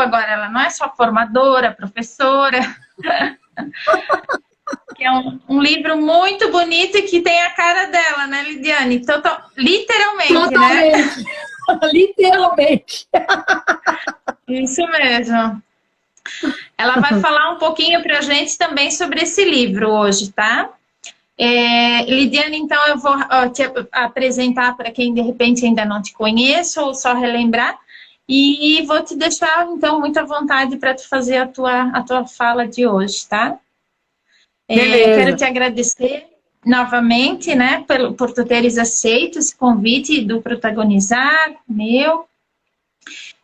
agora ela não é só formadora, professora. Que é um livro muito bonito e que tem a cara dela, né, Lidiane? Literalmente, totalmente, né? Literalmente. Isso mesmo. Ela vai falar um pouquinho para a gente também sobre esse livro hoje, tá? Lidiane, então eu vou te apresentar para quem de repente ainda não te conhece ou só relembrar, e vou te deixar então muito à vontade para tu fazer a tua fala de hoje, tá? Quero te agradecer novamente, né, por tu teres aceito esse convite do Protagonizar, meu,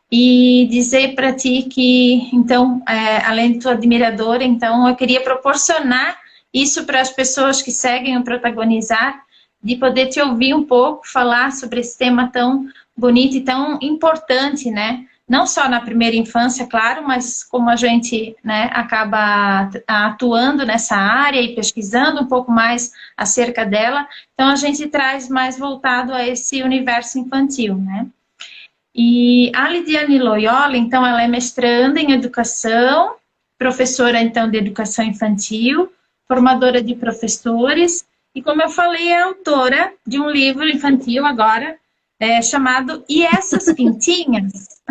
e dizer para ti que, então, além de tua admiradora, então eu queria proporcionar isso para as pessoas que seguem o Protagonizar, de poder te ouvir um pouco, falar sobre esse tema tão bonito e tão importante, né? Não só na primeira infância, claro, mas como a gente, né, acaba atuando nessa área e pesquisando um pouco mais acerca dela, então a gente traz mais voltado a esse universo infantil, né? E a Lidiane Loyola, então, ela é mestranda em educação, professora, então, de educação infantil, formadora de professores, e como eu falei, é autora de um livro infantil agora, chamado E Essas Pintinhas?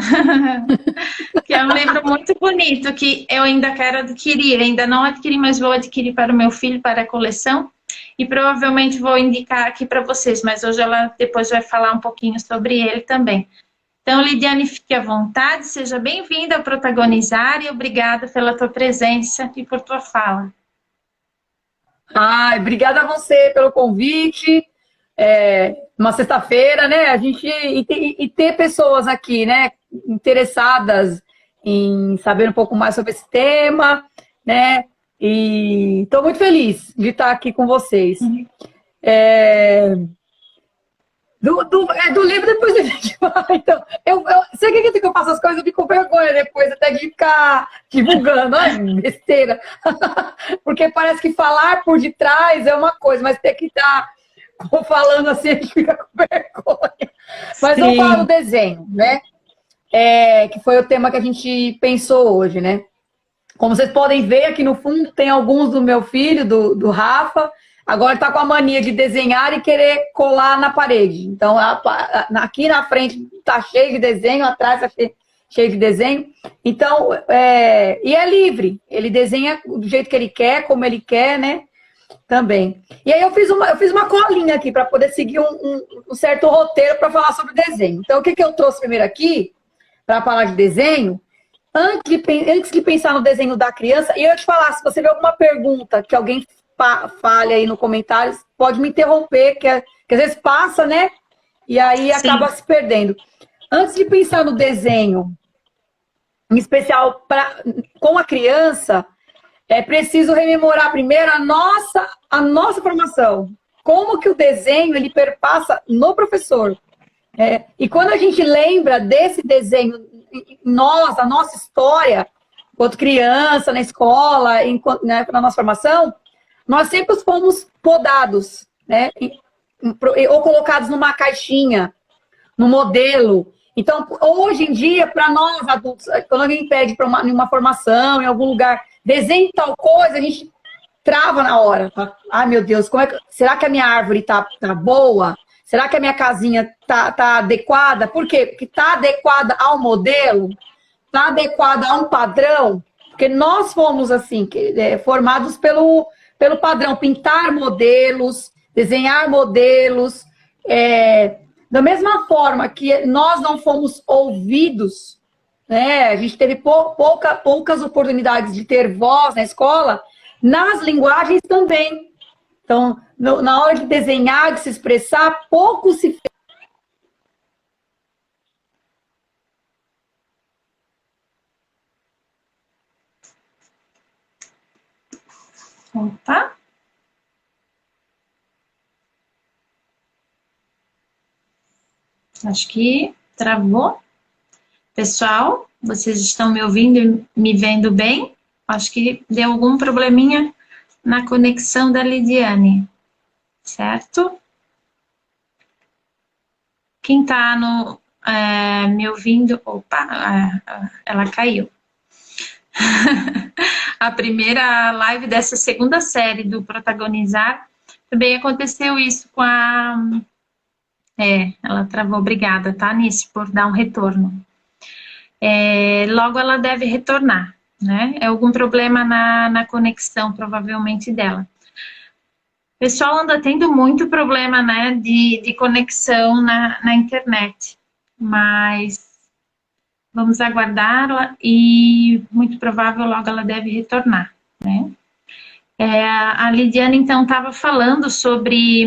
Que é um livro muito bonito, que eu ainda quero adquirir, ainda não adquiri, mas vou adquirir para o meu filho, para a coleção, e provavelmente vou indicar aqui para vocês, mas hoje ela depois vai falar um pouquinho sobre ele também. Então, Lidiane, fique à vontade, seja bem-vinda ao Protagonizar e obrigada pela tua presença e por tua fala. Obrigada a você pelo convite. Uma sexta-feira, né? A gente e ter pessoas aqui, né, interessadas em saber um pouco mais sobre esse tema, né? E estou muito feliz de estar aqui com vocês. Do livro, depois a gente vai. Então, você acredita que eu faço as coisas, eu fico com vergonha depois, até de ficar divulgando. Ai, besteira. Porque parece que falar por detrás é uma coisa, mas ter que estar falando assim, a gente fica com vergonha. Mas vamos falar do desenho, né? Que foi o tema que a gente pensou hoje, né? Como vocês podem ver, aqui no fundo tem alguns do meu filho, do Rafa. Agora ele está com a mania de desenhar e querer colar na parede. Então, aqui na frente está cheio de desenho, atrás está cheio de desenho. Então, e é livre. Ele desenha do jeito que ele quer, como ele quer, né? Também. E aí eu fiz uma colinha aqui para poder seguir um certo roteiro para falar sobre desenho. Então, o que eu trouxe primeiro aqui, para falar de desenho, antes de pensar no desenho da criança, e eu te falar, se você vê alguma pergunta que alguém fale aí no comentário, pode me interromper, que às vezes passa, né? E aí acaba se perdendo. Antes de pensar no desenho, em especial com a criança, é preciso rememorar primeiro a nossa formação. Como que o desenho ele perpassa no professor. E quando a gente lembra desse desenho, a nossa história, enquanto criança, na escola, né, na nossa formação, nós sempre fomos podados, né? Ou colocados numa caixinha, no modelo. Então, hoje em dia, para nós adultos, quando alguém pede para uma formação, em algum lugar, desenhe tal coisa, a gente trava na hora. Tá? Ai, meu Deus, será que a minha árvore tá boa? Será que a minha casinha tá adequada? Por quê? Porque tá adequada ao modelo? Tá adequada a um padrão? Porque nós fomos, assim, formados pelo padrão, pintar modelos, desenhar modelos. Da mesma forma que nós não fomos ouvidos, né? A gente teve poucas oportunidades de ter voz na escola, nas linguagens também. Então, na hora de desenhar, de se expressar, pouco se fez. Opa! Acho que travou. Pessoal, vocês estão me ouvindo e me vendo bem? Acho que deu algum probleminha na conexão da Lidiane, certo? Quem está me ouvindo? Opa, ela caiu. A primeira live dessa segunda série do Protagonizar, também aconteceu isso com a... ela travou. Obrigada, tá, Nice, por dar um retorno. Logo ela deve retornar, né? É algum problema na conexão, provavelmente, dela. O pessoal anda tendo muito problema, né, de conexão na internet, mas vamos aguardá-la e muito provável logo ela deve retornar, né? A Lidiane, então, estava falando sobre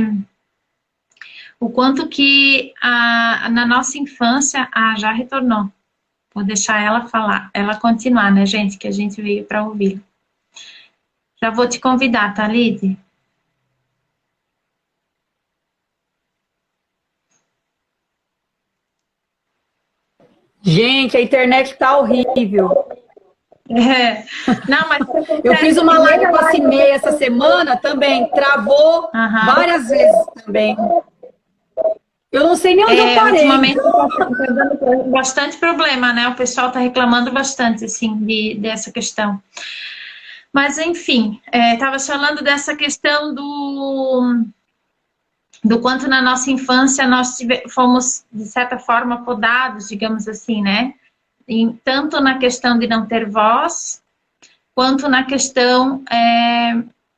o quanto que na nossa infância... já retornou. Vou deixar ela falar, ela continuar, né, gente, que a gente veio para ouvir. Já vou te convidar, tá, Lid? Gente, a internet tá horrível. Não, mas eu fiz uma live com a Cimei essa semana também, travou várias vezes também. Eu não sei nem onde eu parei. Ultimamente tá dando bastante problema, né? O pessoal tá reclamando bastante, assim, dessa questão. Mas, enfim, estava falando dessa questão do quanto na nossa infância nós fomos, de certa forma, podados, digamos assim, né? Tanto na questão de não ter voz, quanto na questão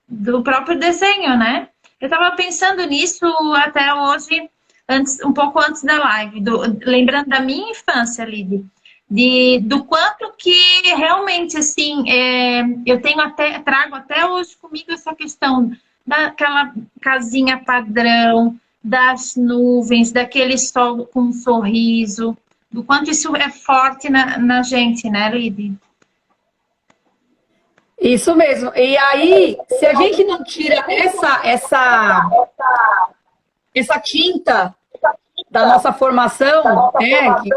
do próprio desenho, né? Eu estava pensando nisso até hoje, um pouco antes da live, lembrando da minha infância, Lid, do quanto que realmente, assim, eu trago até hoje comigo essa questão daquela casinha padrão, das nuvens, daquele sol com um sorriso, do quanto isso é forte na gente, né, Lid? Isso mesmo. E aí, se a gente não tira essa tinta da nossa formação, né, que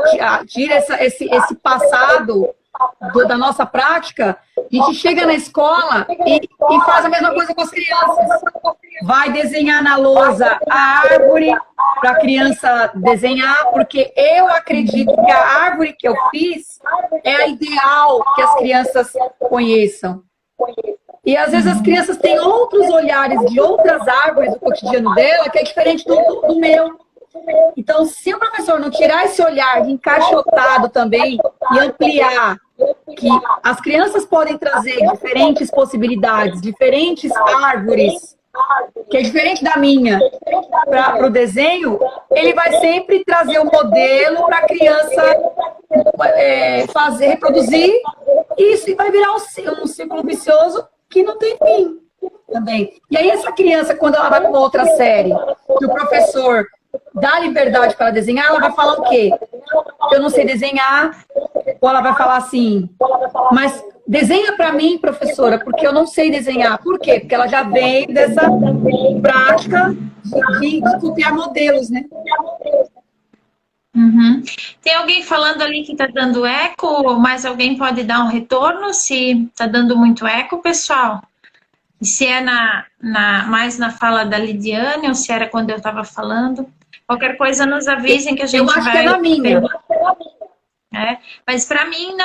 tira esse passado da nossa prática, a gente chega na escola e faz a mesma coisa com as crianças. Vai desenhar na lousa a árvore para a criança desenhar, porque eu acredito que a árvore que eu fiz é a ideal que as crianças conheçam. E às vezes as crianças têm outros olhares de outras árvores do cotidiano dela que é diferente do meu. Então, se o professor não tirar esse olhar de encaixotado também e ampliar que as crianças podem trazer diferentes possibilidades, diferentes árvores, que é diferente da minha, para o desenho, ele vai sempre trazer o modelo para a criança reproduzir, e isso vai virar um ciclo vicioso que não tem fim também. E aí essa criança, quando ela vai para uma outra série, que o professor dá liberdade para desenhar, ela vai falar o quê? Eu não sei desenhar. Ou ela vai falar assim, mas desenha para mim, professora, porque eu não sei desenhar. Por quê? Porque ela já veio dessa prática de copiar modelos, né? Uhum. Tem alguém falando ali que está dando eco, mas alguém pode dar um retorno se está dando muito eco, pessoal? E se é mais na fala da Lidiane ou se era quando eu estava falando? Qualquer coisa nos avisem que a gente vai... Eu acho que é na minha. Mas para mim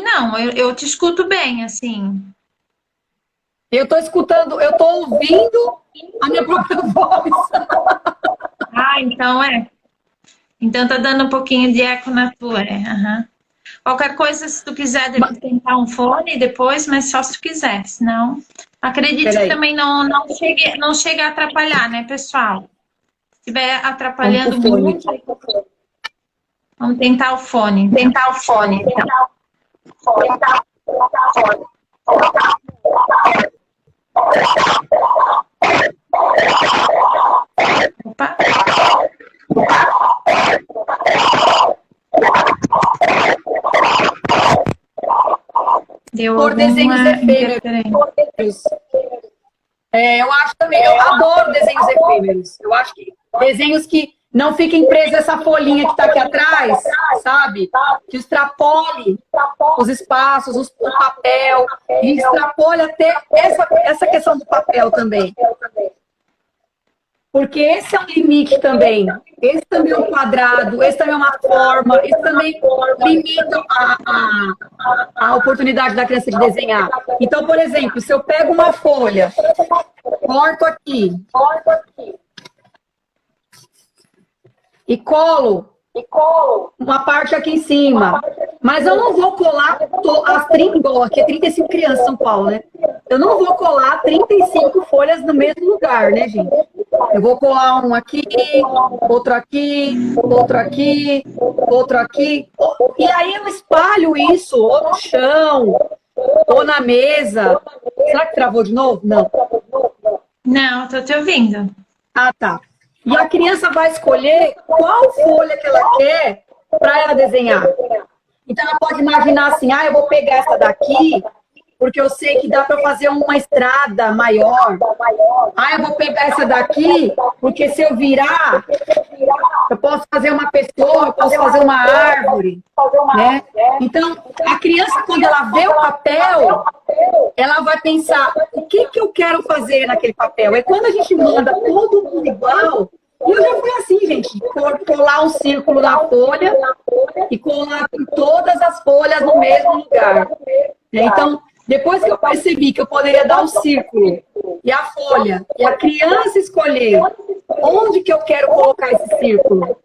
não, eu te escuto bem, assim. Eu estou escutando, eu estou ouvindo a minha própria voz. Então Então tá dando um pouquinho de eco na tua, Qualquer coisa, se tu quiser tentar um fone depois, mas só se tu quiser, senão... Acredito que também não chegue a atrapalhar, né, pessoal? Se estiver atrapalhando muito... Vamos tentar o fone. Então. Opa. Por desenhos efêmeros. Eu acho também, eu adoro desenhos efêmeros. Eu acho que desenhos que não fiquem presos essa folhinha que está aqui atrás, sabe? Que extrapole os espaços, o papel, e extrapole até essa questão do papel também. Porque esse é um limite também. Esse também é um quadrado, esse também é uma forma, esse também limita a oportunidade da criança de desenhar. Então, por exemplo, se eu pego uma folha, corto aqui e colo uma parte aqui em cima. Mas eu não vou colar as 30, igual aqui é 35 crianças em São Paulo, né? Eu não vou colar 35 folhas no mesmo lugar, né, gente? Eu vou colar um aqui, outro aqui, outro aqui, outro aqui. E aí eu espalho isso ou no chão, ou na mesa. Será que travou de novo? Não. Não, tô te ouvindo. Ah, tá. E a criança vai escolher qual folha que ela quer para ela desenhar. Então, ela pode imaginar assim, eu vou pegar essa daqui, porque eu sei que dá para fazer uma estrada maior. Eu vou pegar essa daqui, porque se eu virar, eu posso fazer uma pessoa, eu posso fazer uma árvore, né? Então, a criança, quando ela vê o papel, ela vai pensar, o que eu quero fazer naquele papel? É quando a gente manda todo mundo igual. E eu já fui assim, gente, colar um círculo na folha e colar todas as folhas no mesmo lugar. Então, depois que eu percebi que eu poderia dar o círculo e a folha, e a criança escolher onde que eu quero colocar esse círculo.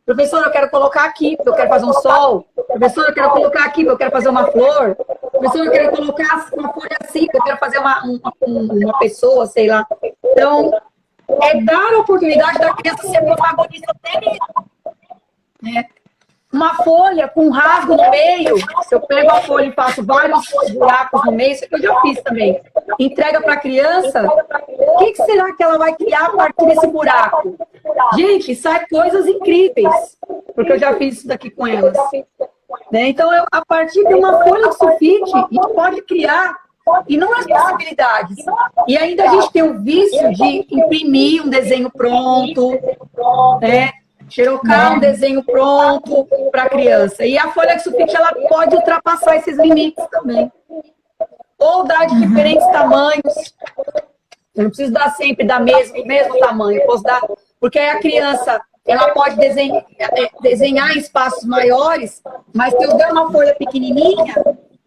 Professor, eu quero colocar aqui, porque eu quero fazer um sol. Professor, eu quero colocar aqui, porque eu quero fazer uma flor. Professor, eu quero colocar uma folha assim, porque eu quero fazer uma pessoa, sei lá. Então, é dar a oportunidade da criança ser protagonista até mesmo. Né? Uma folha com um rasgo no meio, se eu pego a folha e faço vários buracos no meio, isso é que eu já fiz também. Entrega para a criança, o que será que ela vai criar a partir desse buraco? Gente, sai coisas incríveis, porque eu já fiz isso daqui com elas. Né? Então, a partir de uma folha de sulfite, a gente pode criar inúmeras possibilidades. E ainda a gente tem o vício de imprimir um desenho pronto, né? Xerocar um desenho pronto para a criança. E a folha de sulfite, ela pode ultrapassar esses limites também. Ou dar de diferentes tamanhos. Eu não preciso dar sempre da mesmo tamanho. Eu posso dar... Porque aí a criança, ela pode desenhar em espaços maiores, mas se eu der uma folha pequenininha,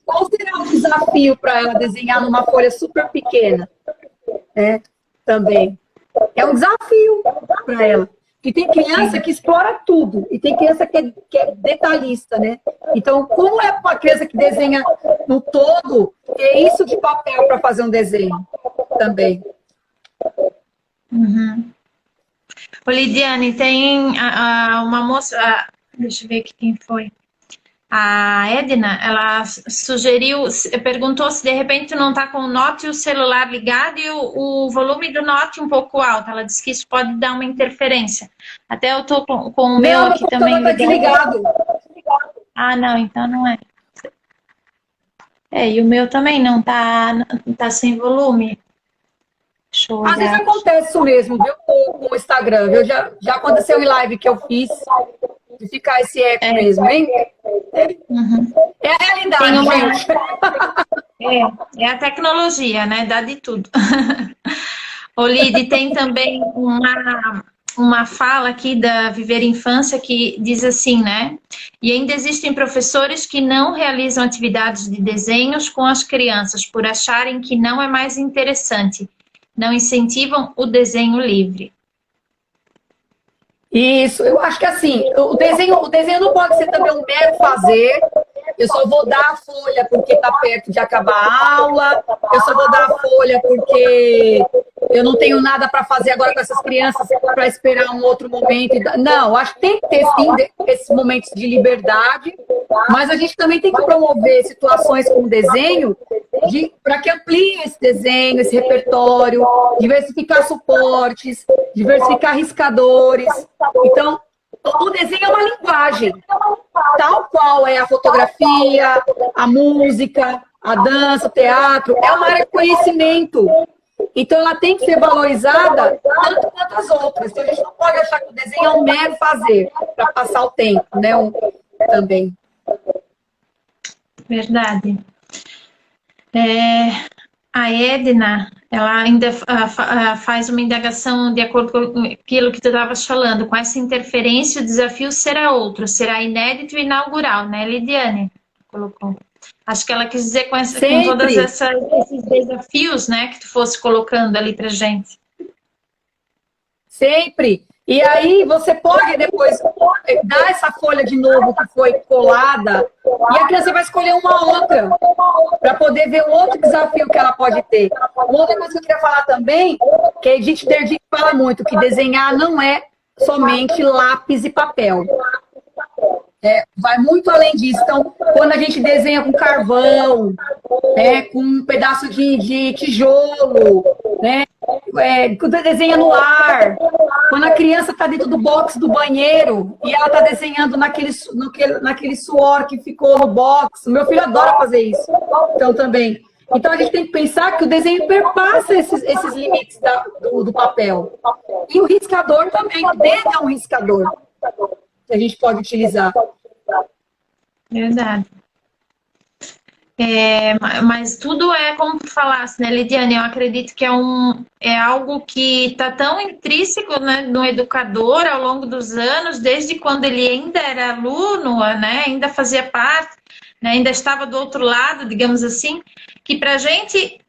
qual será o desafio para ela desenhar numa folha super pequena? Também. É um desafio para ela. E tem criança que explora tudo. E tem criança que é detalhista, né? Então, como é uma criança que desenha no todo, ter isso de papel para fazer um desenho também. Uhum. Ô, Lidiane, tem uma moça... deixa eu ver aqui quem foi. A Edna, ela perguntou se de repente não está com o Note e o celular ligado e o volume do Note um pouco alto. Ela disse que isso pode dar uma interferência. Até eu estou com o meu aqui também ligado. Ah, não, então não é. E o meu também não tá sem volume. Deixa eu olhar. Às vezes acontece isso mesmo, viu, com o Instagram. Viu? Já aconteceu em live que eu fiz. De ficar esse eco mesmo, hein? Uhum. É a realidade, gente. É a tecnologia, né? Dá de tudo. Ô, Lid, tem também uma fala aqui da Viver Infância que diz assim, né? E ainda existem professores que não realizam atividades de desenhos com as crianças por acharem que não é mais interessante. Não incentivam o desenho livre. Isso, eu acho que assim, o desenho não pode ser também um mero fazer. Eu só vou dar a folha porque está perto de acabar a aula. Eu só vou dar a folha porque eu não tenho nada para fazer agora com essas crianças para esperar um outro momento. Não, acho que tem que ter sim esses momentos de liberdade, mas a gente também tem que promover situações com o desenho para que amplie esse desenho, esse repertório, diversificar suportes, diversificar riscadores. Então, o desenho é uma linguagem, tal qual é a fotografia, a música, a dança, o teatro, é uma área de conhecimento. Então, ela tem que ser valorizada tanto quanto as outras. Então, a gente não pode achar que o desenho é um mero fazer, para passar o tempo, né? Também. Verdade. A Edna, Ela ainda faz uma indagação de acordo com aquilo que tu estavas falando. Com essa interferência, o desafio será outro, será inédito e inaugural, né, Lidiane? Colocou. Acho que ela quis dizer com todos esses desafios, né, que tu fosse colocando ali pra gente. Sempre. E aí você pode depois dar essa folha de novo que foi colada e a criança vai escolher uma outra para poder ver o outro desafio que ela pode ter. Uma outra coisa que eu queria falar também, que a Edith Derdick fala muito, que desenhar não é somente lápis e papel. Vai muito além disso. Então, quando a gente desenha com carvão, com um pedaço de tijolo, né? Quando desenha no ar, quando a criança está dentro do box do banheiro e ela está desenhando naquele suor que ficou no box. O meu filho adora fazer isso. Então, também. Então, a gente tem que pensar que o desenho perpassa esses limites do papel. E o riscador também. O dedo é um riscador que a gente pode utilizar. Verdade. Mas tudo é como tu falasse, né, Lidiane? Eu acredito que é algo que está tão intrínseco, né, no educador ao longo dos anos, desde quando ele ainda era aluno, né, ainda fazia parte, né, ainda estava do outro lado, digamos assim, que para a gente,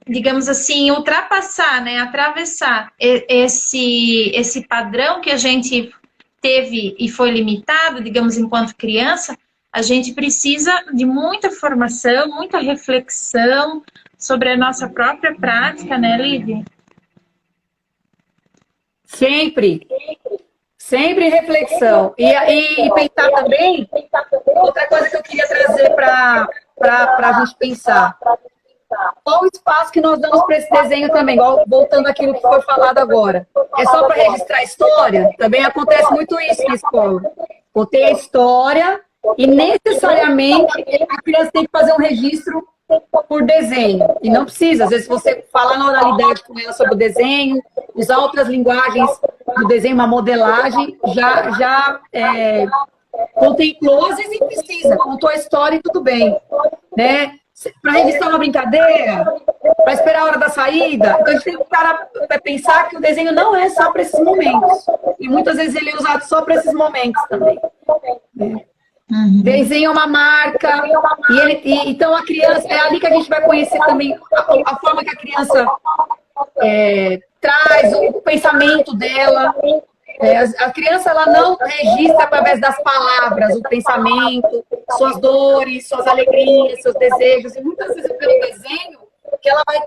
digamos assim, ultrapassar, né, atravessar esse padrão que a gente teve e foi limitado, digamos, enquanto criança, a gente precisa de muita formação, muita reflexão sobre a nossa própria prática, né, Lídia? Sempre. Sempre reflexão. E pensar também, outra coisa que eu queria trazer para a gente pensar. Qual o espaço que nós damos para esse desenho também? Igual, voltando àquilo que foi falado agora. É só para registrar a história? Também acontece muito isso na escola. Contei a história e necessariamente a criança tem que fazer um registro por desenho. E não precisa. Às vezes você falar na oralidade com ela sobre o desenho, usar outras linguagens do desenho, uma modelagem, já contemplou, às vezes nem precisa. Contou a história e tudo bem. Né? Para registrar uma brincadeira, para esperar a hora da saída. Então a gente tem que pensar que o desenho não é só para esses momentos. E muitas vezes ele é usado só para esses momentos também. Uhum. Desenho é uma marca. Então a criança, é ali que a gente vai conhecer também a forma que a criança traz, o pensamento dela. A criança ela não registra através das palavras o pensamento, suas dores, suas alegrias, seus desejos. E muitas vezes é pelo desenho que ela vai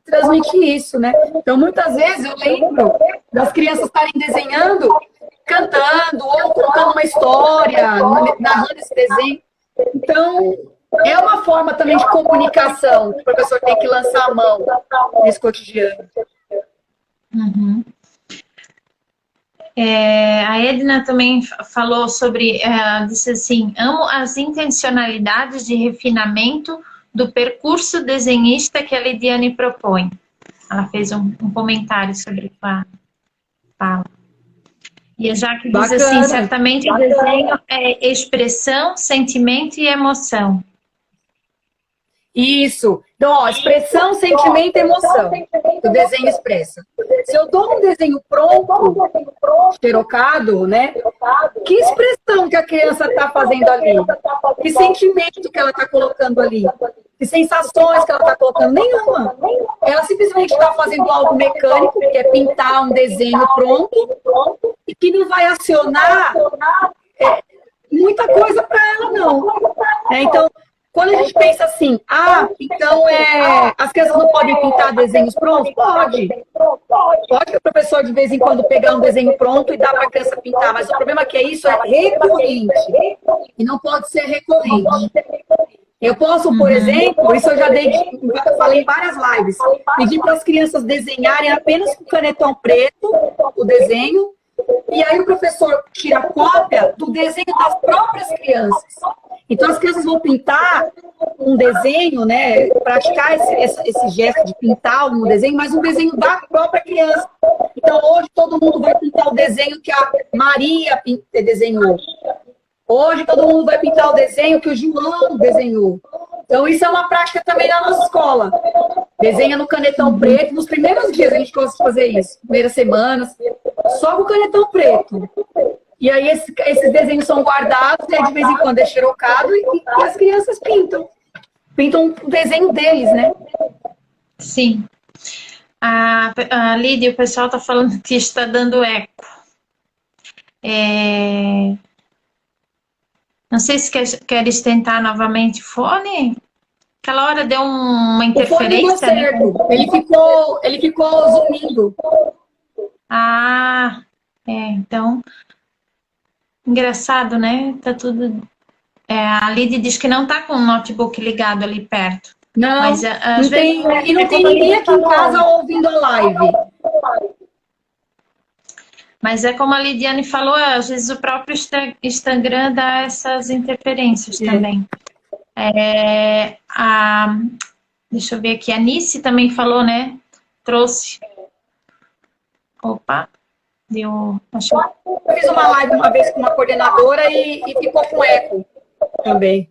transmitir isso, né? Então, muitas vezes eu lembro das crianças estarem desenhando, cantando, ou contando uma história, narrando esse desenho. Então, é uma forma também de comunicação que o professor tem que lançar a mão nesse cotidiano. Uhum. A Edna também falou sobre, disse assim, amo as intencionalidades de refinamento do percurso desenhista que a Lidiane propõe. Ela fez um comentário sobre a fala. E a Jaque diz assim, certamente o desenho é expressão, sentimento e emoção. Isso. Então, expressão, sentimento e emoção. O desenho expressa. Se eu dou um desenho pronto, xerocado, né? Que expressão que a criança está fazendo ali? Que sentimento que ela está colocando ali? Que sensações que ela está colocando? Nenhuma. Ela simplesmente está fazendo algo mecânico, que é pintar um desenho pronto, e que não vai acionar muita coisa para ela, não. Então, quando a gente pensa assim, então as crianças não podem pintar desenhos prontos? Pode. Pode que o professor de vez em quando pegar um desenho pronto e dar para a criança pintar, mas o problema é que isso é recorrente. E não pode ser recorrente. Eu posso, por exemplo, isso eu já falei em várias lives, pedir para as crianças desenharem apenas com canetão preto o desenho, e aí o professor tira cópia do desenho das próprias crianças. Então, as crianças vão pintar um desenho, né? Praticar esse gesto de pintar um desenho, mas um desenho da própria criança. Então, hoje todo mundo vai pintar o desenho que a Maria desenhou. Hoje todo mundo vai pintar o desenho que o João desenhou. Então, isso é uma prática também na nossa escola. Desenha no canetão preto. Nos primeiros dias a gente gosta de fazer isso. Primeiras semanas. Só com o canetão preto. E aí esses desenhos são guardados, e aí de vez em quando é xerocado e as crianças pintam. Pintam o desenho deles, né? Sim. A Lídia, o pessoal está falando que está dando eco. Não sei se queres tentar novamente o fone. Aquela hora deu uma interferência. O fone deu certo. Ele ficou zunindo. Então... Engraçado, né? Tá tudo... a Lídia diz que não tá com o notebook ligado ali perto. Não, mas, não tem, e não tem ninguém aqui em casa ouvindo a live. Mas é como a Lidiane falou, às vezes o próprio Instagram dá essas interferências também. Deixa eu ver aqui, a Nice também falou, né? Trouxe. Opa, deu... Eu fiz uma live uma vez com uma coordenadora e ficou com eco também.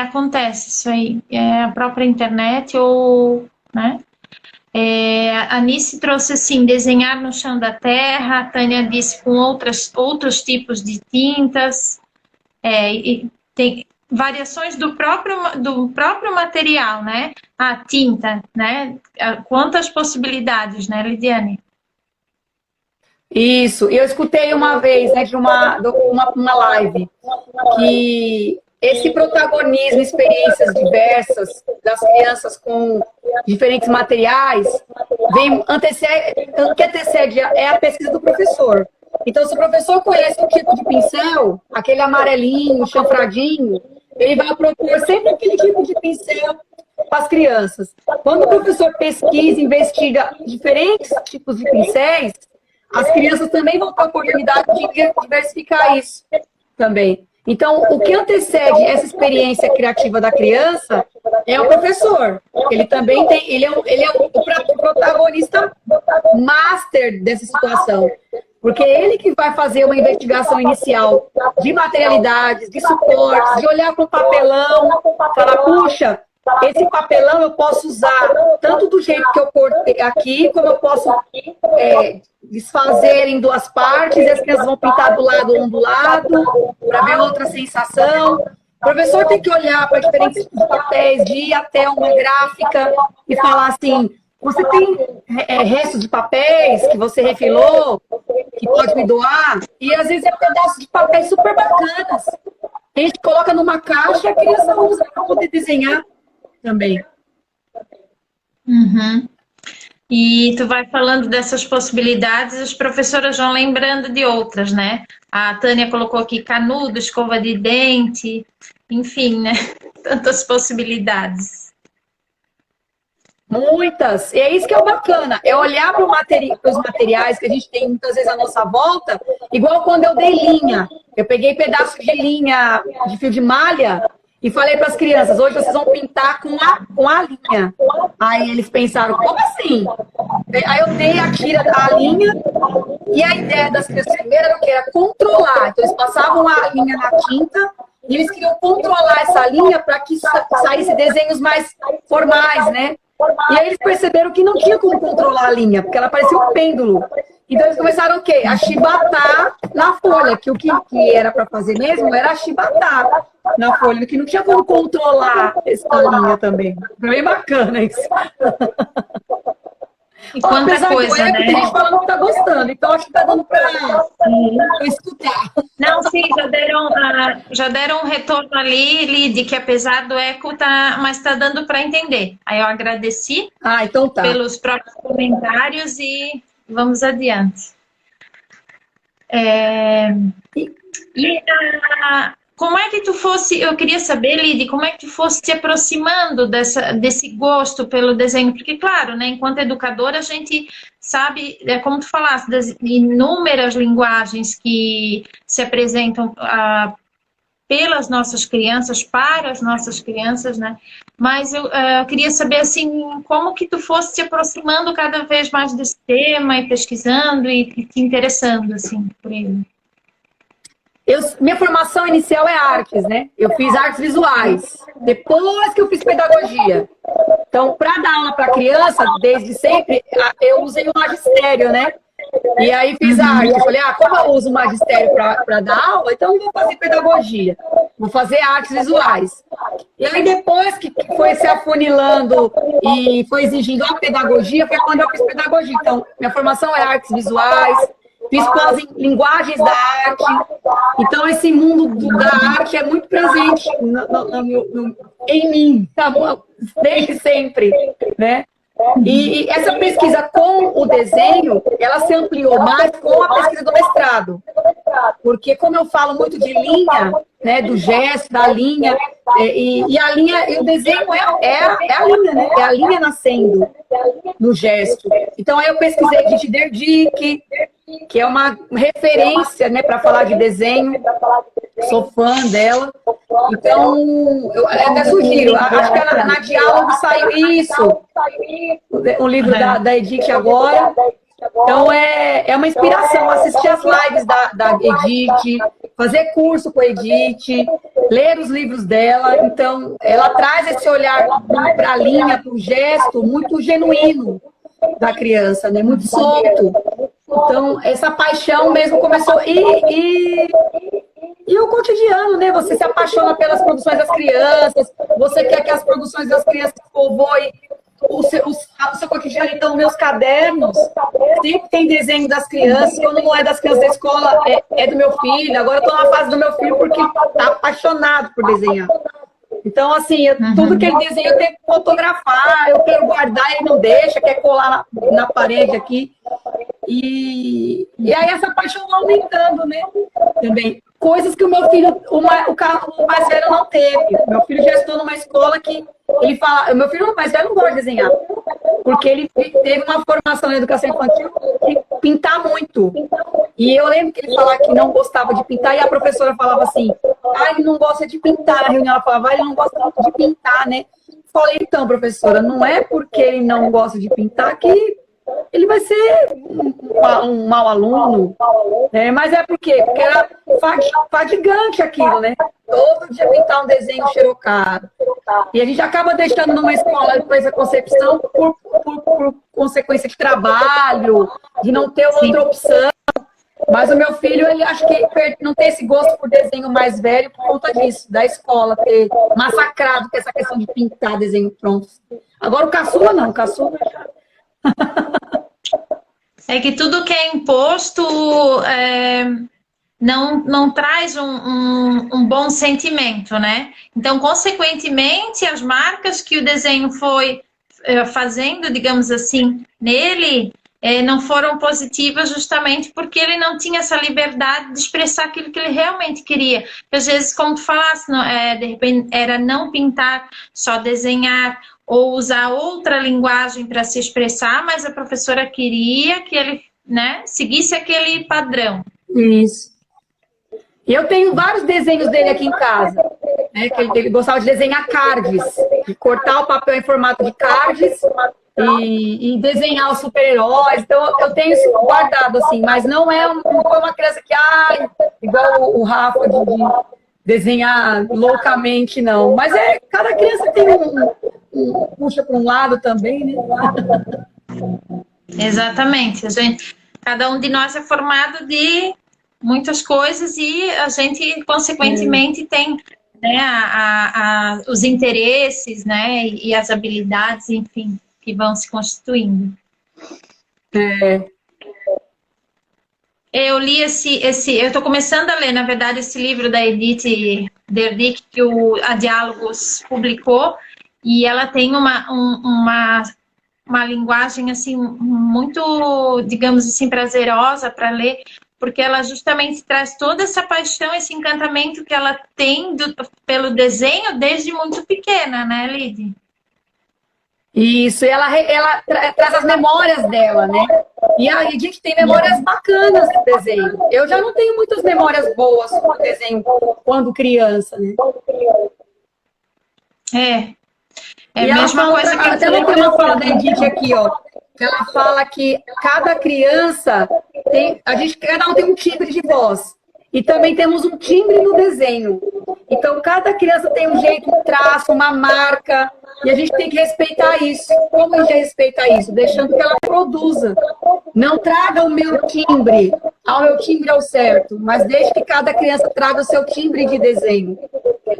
Acontece isso aí. É a própria internet ou... né? A Nice trouxe assim, desenhar no chão da terra, a Tânia disse com outros tipos de tintas, e tem variações do próprio material, né? A tinta, né? Quantas possibilidades, né, Lidiane? Isso, eu escutei uma vez, né, de uma live, que esse protagonismo, experiências diversas das crianças com diferentes materiais, o que antecede é a pesquisa do professor. Então, se o professor conhece um tipo de pincel, aquele amarelinho, chanfradinho, ele vai propor sempre aquele tipo de pincel para as crianças. Quando o professor pesquisa, investiga diferentes tipos de pincéis, as crianças também vão ter a oportunidade de diversificar isso também. Então, o que antecede essa experiência criativa da criança é o professor. Ele também tem, ele é o protagonista master dessa situação. Porque é ele que vai fazer uma investigação inicial de materialidades, de suportes, de olhar para o papelão, falar, puxa, esse papelão eu posso usar tanto do jeito que eu cortei aqui, como eu posso desfazer em duas partes, e as crianças vão pintar do lado um do lado, para ver outra sensação. O professor tem que olhar para diferentes tipos de papéis, de ir até uma gráfica e falar assim, você tem restos de papéis que você refilou, que pode me doar? E às vezes é um pedaço de papéis super bacanas. A gente coloca numa caixa e a criança usa para poder desenhar também. E tu vai falando dessas possibilidades, as professoras vão lembrando de outras, né? A Tânia colocou aqui canudo, escova de dente, enfim, né? Tantas possibilidades. Muitas. E é isso que é o bacana. É olhar para os materiais que a gente tem muitas vezes à nossa volta, igual quando eu dei linha. Eu peguei pedaço de linha, de fio de malha, e falei para as crianças, hoje vocês vão pintar com a linha. Aí eles pensaram, como assim? Aí eu dei a tira da linha, e a ideia das crianças primeiro era controlar. Então eles passavam a linha na tinta, e eles queriam controlar essa linha para que saísse desenhos mais formais, né? E aí eles perceberam que não tinha como controlar a linha, porque ela parecia um pêndulo. Então eles começaram o quê? A chibatar na folha, que o que era para fazer mesmo era chibatar na folha, que não tinha como controlar essa linha também. Foi bem bacana isso. E quanta coisa, né? Tem gente falando que tá gostando, então acho que tá dando para escutar. Não, sim, já deram um retorno ali, Lid, que apesar do eco, mas tá dando para entender. Aí eu agradeci então tá. Pelos próprios comentários e vamos adiante. Como é que tu fosse, eu queria saber, Lid, como é que tu fosse te aproximando desse gosto pelo desenho? Porque, claro, né, enquanto educadora, a gente sabe, como tu falaste, das inúmeras linguagens que se apresentam pelas nossas crianças, para as nossas crianças, né? Mas eu queria saber, assim, como que tu fosse te aproximando cada vez mais desse tema e pesquisando e te interessando, assim, por ele. minha formação inicial é artes, né? Eu fiz artes visuais, depois que eu fiz pedagogia. Então, para dar aula para criança, desde sempre, eu usei o magistério, né? E aí fiz arte. Eu falei, como eu uso o magistério para dar aula, então eu vou fazer pedagogia. Vou fazer artes visuais. E aí depois que foi se afunilando e foi exigindo a pedagogia, foi quando eu fiz pedagogia. Então, minha formação é artes visuais, fiz pós em linguagens da arte. Então, esse mundo da arte é muito presente em mim, tá bom? Desde sempre, né? E essa pesquisa com o desenho, ela se ampliou mais com a pesquisa do mestrado. Porque como eu falo muito de linha, né, do gesto, da linha, e a linha, e o desenho é a linha, né? É a linha nascendo no gesto. Então aí eu pesquisei Edith Derdick, que é uma referência, né, para falar de desenho. Sou fã dela. Então, eu até sugiro, acho que na Diálogo saiu isso, o livro da Edith agora. Então, é uma inspiração assistir as lives da Edith, fazer curso com a Edith, ler os livros dela. Então, ela traz esse olhar para a linha, para o gesto, muito genuíno da criança, né? Muito solto. Então, essa paixão mesmo começou. E o cotidiano, né? Você se apaixona pelas produções das crianças, você quer que as produções das crianças povoem o seu cotidiano. Então, meus cadernos sempre tem desenho das crianças. Quando não é das crianças da escola, é do meu filho. Agora eu estou na fase do meu filho porque está apaixonado por desenhar. Então, assim, tudo que ele desenha eu tenho que fotografar, eu quero guardar, ele não deixa, quer colar na parede aqui. E aí essa paixão vai aumentando, né? Também. Coisas que o meu filho, o mais velho não teve. Meu filho já estudou numa escola que ele fala, o meu filho mais velho não gosta de desenhar, porque ele teve uma formação na educação infantil de pintar muito. E eu lembro que ele falava que não gostava de pintar, e a professora falava assim, ele não gosta de pintar. Na reunião ela falava, ele não gosta muito de pintar, né? Falei, então, professora, não é porque ele não gosta de pintar que ele vai ser um mau aluno, né? Mas é porque era fadigante aquilo, né? Todo dia pintar um desenho xerocado. E a gente acaba deixando numa escola depois a concepção por consequência de trabalho, de não ter outra opção. Mas o meu filho, ele acho que não tem esse gosto por desenho mais velho por conta disso, da escola ter massacrado com essa questão de pintar desenho pronto. Agora o caçula não, o caçula já... É que tudo que é imposto não traz um bom sentimento, né? Então, consequentemente, as marcas que o desenho foi fazendo, digamos assim, nele, não foram positivas justamente porque ele não tinha essa liberdade de expressar aquilo que ele realmente queria. Às vezes, como tu falasse, de repente era não pintar, só desenhar, ou usar outra linguagem para se expressar, mas a professora queria que ele, né, seguisse aquele padrão. Isso. E eu tenho vários desenhos dele aqui em casa, né, que ele gostava de desenhar cards, de cortar o papel em formato de cards e desenhar os super-heróis. Então, eu tenho isso guardado, assim, mas não foi uma criança que, igual o Rafa, de desenhar loucamente, não. Mas cada criança tem puxa para um lado também, né? Exatamente. Cada um de nós é formado de muitas coisas e a gente, consequentemente, tem, né, os interesses, né, e as habilidades, enfim, que vão se constituindo. Eu li eu estou começando a ler, na verdade, esse livro da Edith Derdick que a Diálogos publicou, e ela tem uma linguagem assim muito, digamos assim, prazerosa para ler, porque ela justamente traz toda essa paixão, esse encantamento que ela tem pelo desenho desde muito pequena, né, Lid? Isso, e ela traz as memórias dela, né? E a gente tem memórias bacanas do desenho. Eu já não tenho muitas memórias boas com o desenho quando criança, né? É a mesma coisa que até vou ter uma fala da Edith aqui, ó. Ela fala que cada criança cada um tem um timbre de voz. E também temos um timbre no desenho. Então, cada criança tem um jeito, um traço, uma marca, e a gente tem que respeitar isso. Como a gente respeita isso? Deixando que ela produza. Não traga o meu timbre ao certo, mas deixe que cada criança traga o seu timbre de desenho.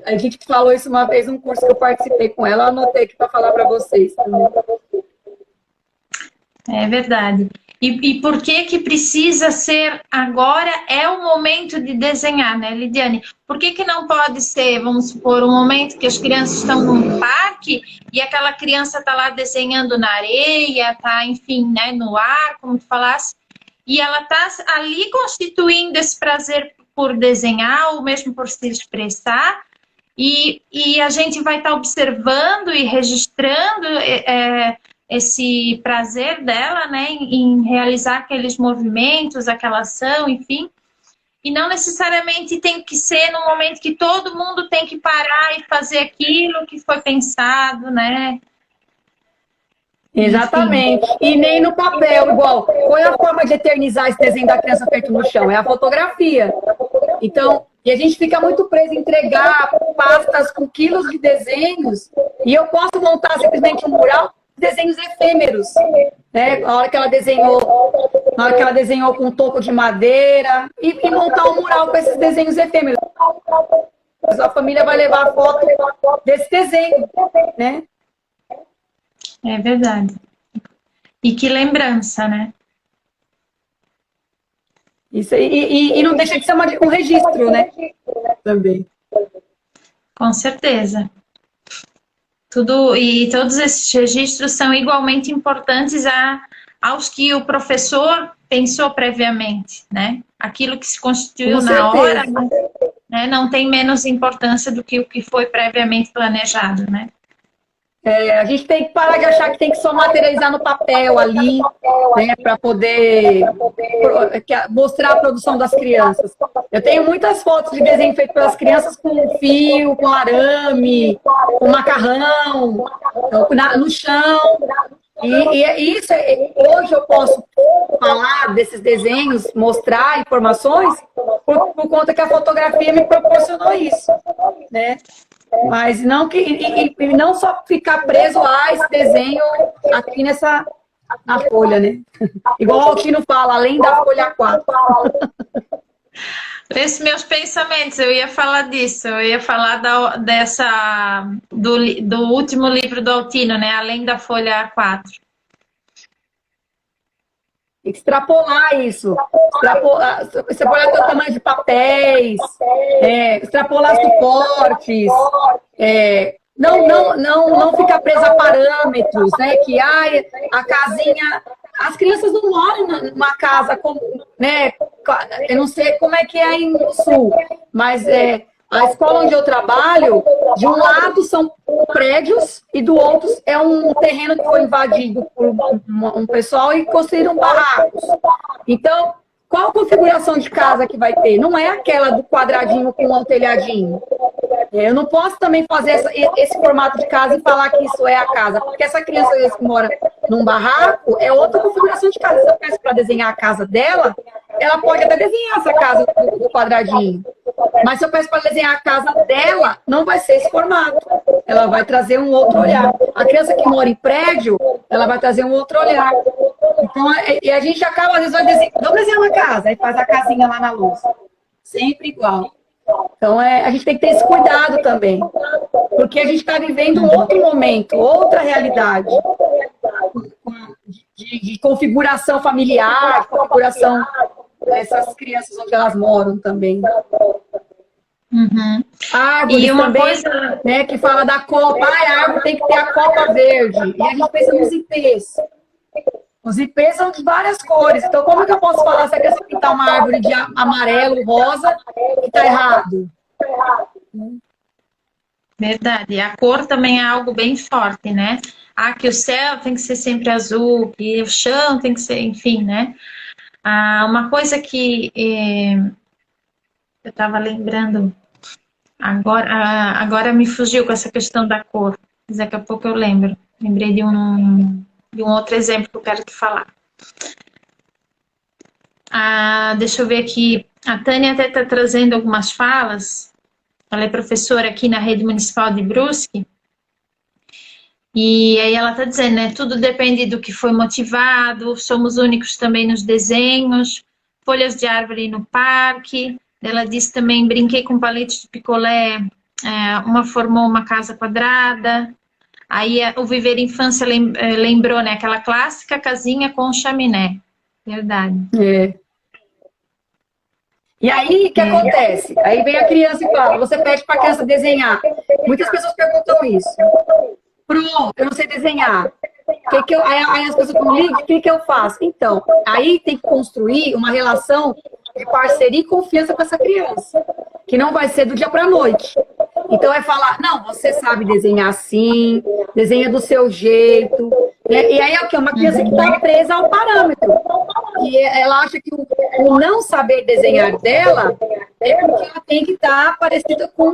A gente falou isso uma vez num curso que eu participei com ela, eu anotei aqui para falar para vocês também. É verdade. E por que que precisa ser agora é o momento de desenhar, né, Lidiane? Por que que não pode ser, vamos supor, um momento que as crianças estão num parque e aquela criança está lá desenhando na areia, tá, enfim, né, no ar, como tu falasse, e ela está ali constituindo esse prazer por desenhar, ou mesmo por se expressar, e a gente vai estar observando e registrando esse prazer dela, né, em realizar aqueles movimentos, aquela ação, enfim. E não necessariamente tem que ser no momento que todo mundo tem que parar e fazer aquilo que foi pensado, né? Exatamente. Enfim. E nem no papel, igual. Qual é a forma de eternizar esse desenho da criança feito no chão? É a fotografia. Então, e a gente fica muito preso em entregar pastas com quilos de desenhos, e eu posso montar simplesmente um mural desenhos efêmeros, né? A hora que ela desenhou com um toco de madeira e montar um mural com esses desenhos efêmeros. A família vai levar a foto desse desenho, né? É verdade. E que lembrança, né? Isso e não deixa de ser um registro, né? Também. Com certeza. E todos esses registros são igualmente importantes aos que o professor pensou previamente, né? Aquilo que se constituiu na hora, né, não tem menos importância do que o que foi previamente planejado, né? A gente tem que parar de achar que tem que só materializar no papel ali, né, para poder mostrar a produção das crianças. Eu tenho muitas fotos de desenho feito pelas crianças com fio, com arame, com macarrão, no chão. E isso, hoje eu posso falar desses desenhos, mostrar informações, por conta que a fotografia me proporcionou isso, né? Mas não não só ficar preso a esse desenho aqui na folha, né? Igual o Altino fala, além da folha 4. Esses meus pensamentos, eu ia falar disso, eu ia falar do último livro do Altino, né? Além da folha 4. Extrapolar isso, extrapolar o tamanho de papéis, extrapolar suportes, não ficar preso a parâmetros, né? Que a casinha, as crianças não moram numa casa como, né? Eu não sei como é que é aí no sul, mas a escola onde eu trabalho, de um lado são prédios e do outro é um terreno que foi invadido por um pessoal e construíram barracos. Então, qual a configuração de casa que vai ter? Não é aquela do quadradinho com um telhadinho. Eu não posso também fazer esse formato de casa e falar que isso é a casa, porque essa criança que mora num barraco é outra configuração de casa. Se eu peço para desenhar a casa dela, ela pode até desenhar essa casa do quadradinho. Mas se eu peço para desenhar a casa dela, não vai ser esse formato. Ela vai trazer um outro olhar. A criança que mora em prédio, ela vai trazer um outro olhar. Então, e a gente acaba, às vezes, vamos desenhar uma casa, aí faz a casinha lá na luz. Sempre igual. Então, a gente tem que ter esse cuidado também. Porque a gente está vivendo um outro momento, outra realidade. De configuração familiar, de configuração dessas crianças onde elas moram também. Uhum. Árvores e uma também, coisa, né, que fala da copa. A árvore tem que ter a copa verde. E a gente pensa nos ipês. Os ipês são de várias cores. Então, como é que eu posso falar se a criança pintar uma árvore de amarelo, rosa, que está errado? Verdade. E a cor também é algo bem forte, né? Que o céu tem que ser sempre azul, que o chão tem que ser, enfim, né? Uma coisa que eu estava lembrando agora me fugiu com essa questão da cor, mas daqui a pouco eu lembro. Lembrei de um outro exemplo que eu quero te falar. Deixa eu ver aqui. A Tânia até está trazendo algumas falas. Ela é professora aqui na Rede Municipal de Brusque. E aí ela está dizendo, né? Tudo depende do que foi motivado, somos únicos também nos desenhos, folhas de árvore no parque. Ela disse também, brinquei com palitos de picolé, uma formou uma casa quadrada. Aí o Viver Infância lembrou, né? Aquela clássica casinha com chaminé. Verdade. É. E aí, o que acontece? Aí vem a criança e fala, você pede para a criança desenhar. Muitas pessoas perguntam isso. Pro, eu não sei desenhar. Aí as pessoas falam, Lívia, o que eu faço? Então, aí tem que construir uma relação de parceria e confiança com essa criança. Que não vai ser do dia para a noite. Então, é falar, não, você sabe desenhar assim, desenha do seu jeito. E aí é o quê? Uma criança que está presa ao parâmetro. E ela acha que o não saber desenhar dela é porque ela tem que estar parecida com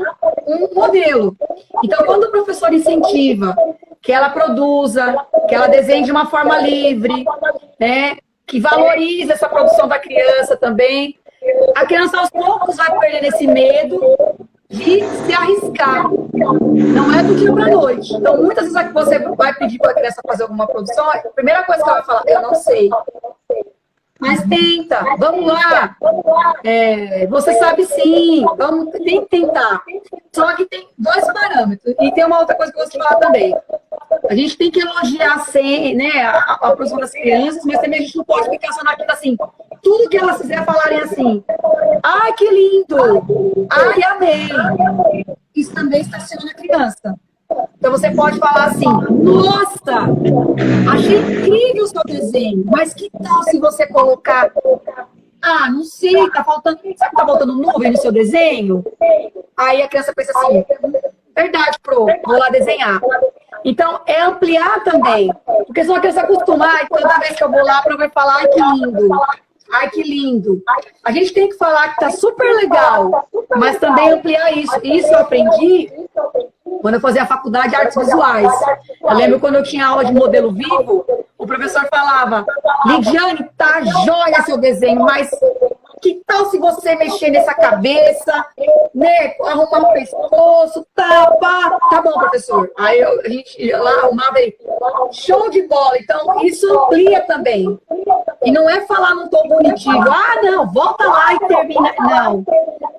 um modelo. Então, quando o professor incentiva que ela produza, que ela desenhe de uma forma livre, né, que valorize essa produção da criança também, a criança aos poucos vai perdendo esse medo de se arriscar. Não é do dia para a noite. Então, muitas vezes que você vai pedir para a criança fazer alguma produção, a primeira coisa que ela vai falar, eu não sei. Mas tenta, vamos lá. Você sabe sim, tem que tentar. Só que tem dois parâmetros. E tem uma outra coisa que eu gosto de falar também. A gente tem que elogiar né, a produção das crianças, mas também a gente não pode ficar só naquilo assim. Tudo que elas fizerem falarem assim. Ai, que lindo! Ai, amei! Isso também estaciona a criança. Então você pode falar assim, nossa, achei incrível o seu desenho, mas que tal se você colocar, não sei, tá faltando, sabe que tá faltando nuvem no seu desenho? Aí a criança pensa assim, verdade, vou lá desenhar. Então, é ampliar também, porque senão a criança acostuma, toda vez que eu vou lá, a Pro vai falar, ai, que lindo. Ai, que lindo. A gente tem que falar que tá super legal, mas também ampliar isso. Isso eu aprendi quando eu fazia a faculdade de artes visuais. Eu lembro quando eu tinha aula de modelo vivo, o professor falava, Lidiane, tá jóia seu desenho, mas que tal se você mexer nessa cabeça, né, arrumar um pescoço, tá bom, professor. Aí a gente lá arrumava aí, show de bola. Então, isso amplia também. E não é falar num tom bonitinho, não, volta lá e termina. Não.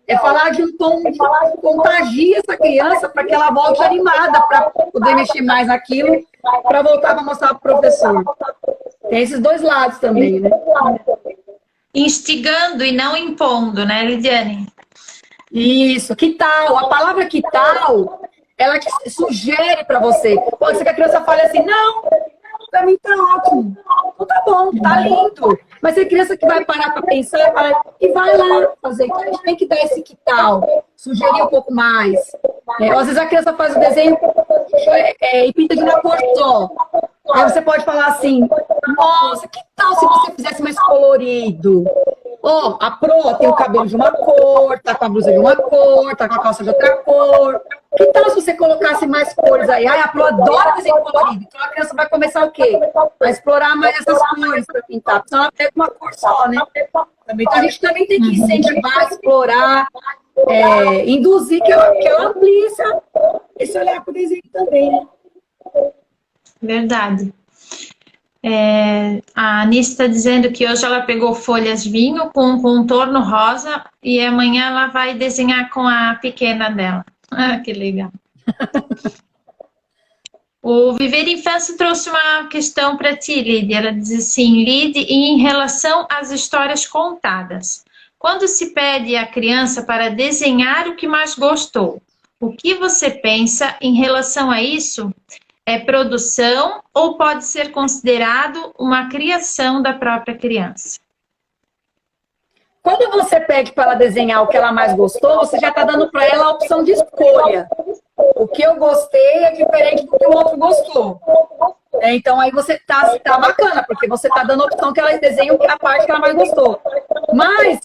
É falar de um tom que contagia essa criança para que ela volte animada, para poder mexer mais naquilo, para voltar para mostrar para o professor. Tem esses dois lados também, né? Instigando e não impondo, né, Lidiane? Isso, que tal? A palavra que tal, ela te sugere para você. Pode ser que a criança fale assim, não, para mim tá ótimo. Então tá bom, tá lindo. Mas se a criança que vai parar para pensar e vai lá fazer. Então a gente tem que dar esse que tal, sugerir um pouco mais. Às vezes a criança faz o desenho e pinta de uma cor só. Aí você pode falar assim, nossa, que tal se você fizesse mais colorido? A Pro tem o cabelo de uma cor, tá com a blusa de uma cor, tá com a calça de outra cor. Que tal se você colocasse mais cores aí? A Pro adora desenho colorido. Então a criança vai começar o quê? A explorar mais essas cores para pintar. Porque senão ela pega uma cor só, né? Então a gente também tem que incentivar, explorar, induzir que ela amplie esse olhar para o desenho também, né? Verdade. A Anice está dizendo que hoje ela pegou folhas vinho com um contorno rosa e amanhã ela vai desenhar com a pequena dela. Ah, que legal. O Viver Infância trouxe uma questão para ti, Lídia. Ela diz assim, Lídia, e em relação às histórias contadas, quando se pede à criança para desenhar o que mais gostou, o que você pensa em relação a isso? É produção ou pode ser considerado uma criação da própria criança? Quando você pede para ela desenhar o que ela mais gostou, você já está dando para ela a opção de escolha. O que eu gostei é diferente do que o outro gostou. Então aí você tá bacana, porque você está dando a opção que ela desenhe a parte que ela mais gostou. Mas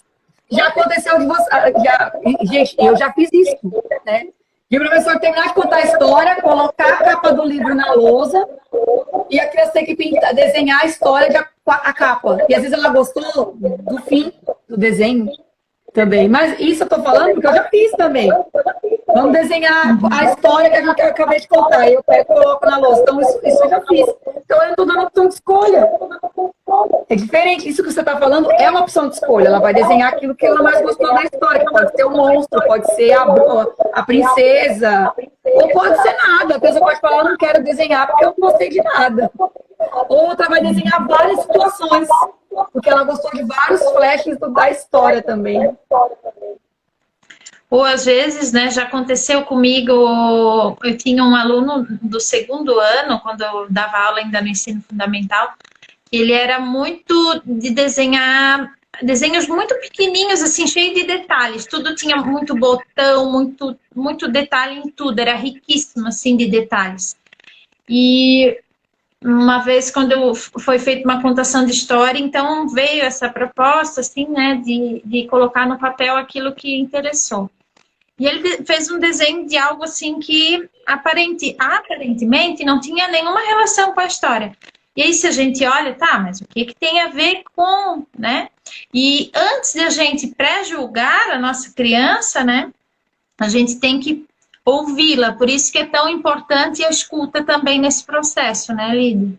já aconteceu de você... gente, eu já fiz isso, né? E o professor terminar de contar a história, colocar a capa do livro na lousa e a criança tem que desenhar a história a capa. E às vezes ela gostou do fim do desenho. também. Mas isso eu tô falando porque eu já fiz também. Vamos desenhar a história que eu acabei de contar. Eu pego e coloco na lousa. Então, isso eu já fiz. Então, eu não tô dando opção de escolha. É diferente. Isso que você está falando é uma opção de escolha. Ela vai desenhar aquilo que ela mais gostou da história. Pode ser o monstro, pode ser a princesa, ou pode ser nada. A pessoa pode falar, eu não quero desenhar porque eu não gostei de nada. Outra vai desenhar várias situações, porque ela gostou de vários flashes da história também. Ou às vezes, né, já aconteceu comigo, eu tinha um aluno do 2º ano, quando eu dava aula ainda no ensino fundamental, ele era muito de desenhar desenhos muito pequenininhos, assim, cheio de detalhes. Tudo tinha muito botão, muito detalhe em tudo, era riquíssimo, assim, de detalhes. E uma vez, quando foi feita uma contação de história, então veio essa proposta, assim, né, de colocar no papel aquilo que interessou. E ele fez um desenho de algo assim que aparentemente não tinha nenhuma relação com a história. E aí se a gente olha, tá, mas o que tem a ver com, né? E antes de a gente pré-julgar a nossa criança, né, a gente tem que ouvi-la. Por isso que é tão importante a escuta também nesse processo, né, Lídia?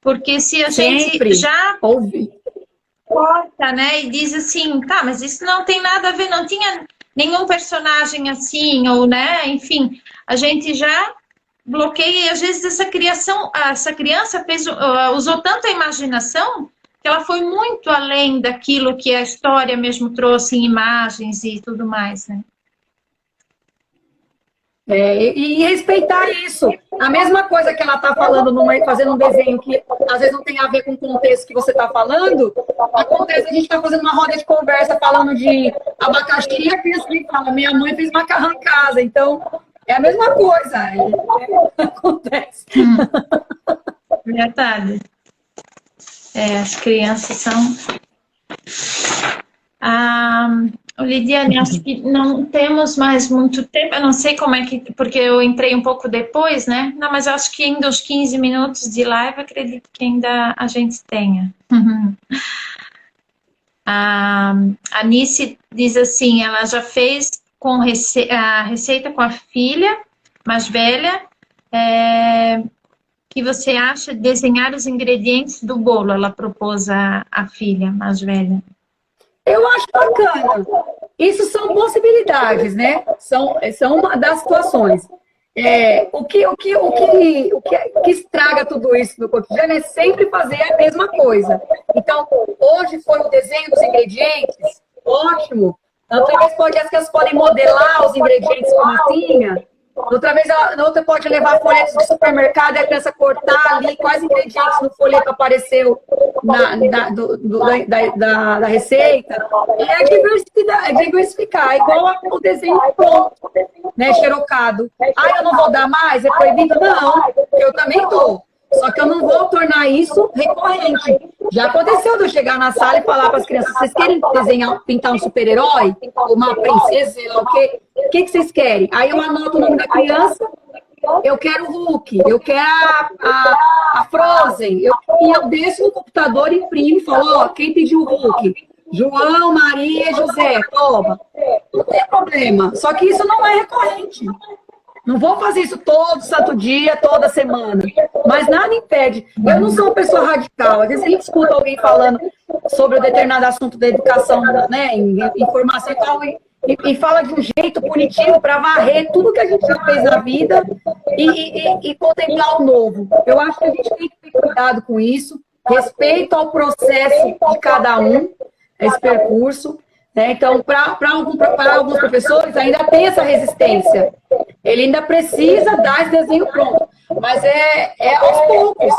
Porque se a gente já corta, né, e diz assim, tá, mas isso não tem nada a ver, não tinha nenhum personagem assim, ou, né, enfim, a gente já bloqueia, e às vezes essa criança usou tanto a imaginação que ela foi muito além daquilo que a história mesmo trouxe em imagens e tudo mais, né? E respeitar isso. A mesma coisa que ela está falando, fazendo um desenho que às vezes não tem a ver com o contexto que você está falando, acontece, a gente está fazendo uma roda de conversa falando de abacaxi e a criança me fala, minha mãe fez macarrão em casa, então é a mesma coisa. Acontece. Verdade. As crianças são... Lidiane, acho que não temos mais muito tempo, eu não sei como é que, porque eu entrei um pouco depois, né? Não, mas eu acho que ainda uns 15 minutos de live, acredito que ainda a gente tenha. A Nice diz assim, ela já fez a receita com a filha mais velha, que você acha de desenhar os ingredientes do bolo, ela propôs a filha mais velha. Eu acho bacana. Isso são possibilidades, né? São uma das situações. O que estraga tudo isso no cotidiano é sempre fazer a mesma coisa. Então, hoje foi o desenho dos ingredientes, ótimo. Outra vez as crianças podem modelar os ingredientes com massinha. Outra pode levar folhetos do supermercado e a criança cortar ali quais ingredientes no folheto apareceu da receita. É diversificar, igual o desenho pronto, né, xerocado. Eu não vou dar mais? É proibido? Não, eu também dou. Só que eu não vou tornar isso recorrente. Já aconteceu de eu chegar na sala e falar para as crianças, vocês querem pintar um super-herói? Uma princesa, sei lá o quê? O que vocês querem? Aí eu anoto o nome da criança, eu quero o Hulk, eu quero a Frozen. E eu desço no computador, imprimo e falo, quem pediu o Hulk? João, Maria, José, toma. Não tem problema. Só que isso não é recorrente. Não vou fazer isso todo santo dia, toda semana. Mas nada impede. Eu não sou uma pessoa radical. Às vezes a gente escuta alguém falando sobre um determinado assunto da educação, né, informação e tal, e fala de um jeito punitivo para varrer tudo que a gente já fez na vida e contemplar o novo. Eu acho que a gente tem que ter cuidado com isso, respeito ao processo de cada um, esse percurso. Então, para alguns professores, ainda tem essa resistência. Ele ainda precisa dar esse desenho pronto. Mas é aos poucos.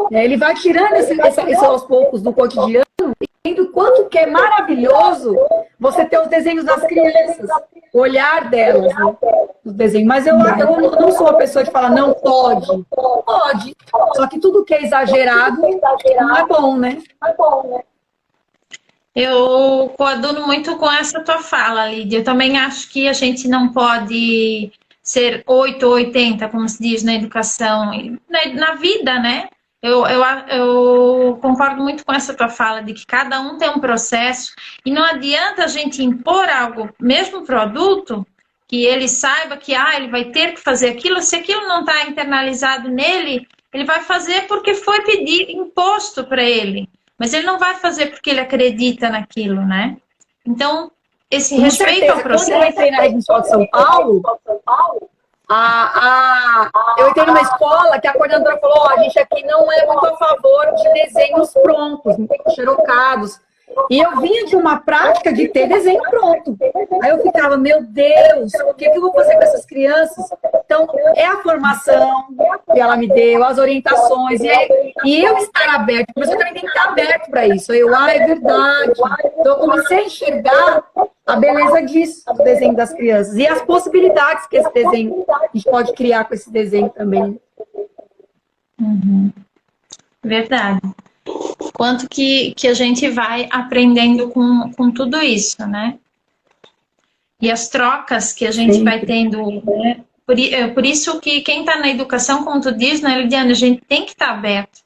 Ele vai tirando esse aos poucos do cotidiano e vendo o quanto que é maravilhoso você ter os desenhos das crianças, o olhar delas, né, os desenhos. Mas eu não sou uma pessoa de falar, não pode. Pode. Só que tudo que é exagerado não é bom, né? Eu coaduno muito com essa tua fala, Lídia. Eu também acho que a gente não pode ser 8 ou 80, como se diz na educação, na vida, né? Eu concordo muito com essa tua fala de que cada um tem um processo e não adianta a gente impor algo, mesmo produto, que ele saiba que ele vai ter que fazer aquilo, se aquilo não está internalizado nele, ele vai fazer porque foi pedido, imposto para ele, mas ele não vai fazer porque ele acredita naquilo, né? Então, esse Com respeito certeza. ao processo... Quando eu entrei na Rede Municipal de São Paulo, eu entrei numa escola que a coordenadora falou, a gente aqui não é muito a favor de desenhos prontos, xerocados. E eu vinha de uma prática de ter desenho pronto. Aí eu ficava, meu Deus, o que eu vou fazer com essas crianças? Então, é a formação que ela me deu, as orientações, e eu estar aberto. Por isso eu também tenho que estar aberto para isso. É verdade. Então, eu comecei a enxergar a beleza disso, do desenho das crianças. E as possibilidades que esse desenho, a gente pode criar com esse desenho também. Uhum. Verdade. Quanto que a gente vai aprendendo com tudo isso, né? E as trocas que a gente vai tendo, né? Por isso que quem está na educação, como tu diz, né, Lidiane, a gente tem que estar aberto.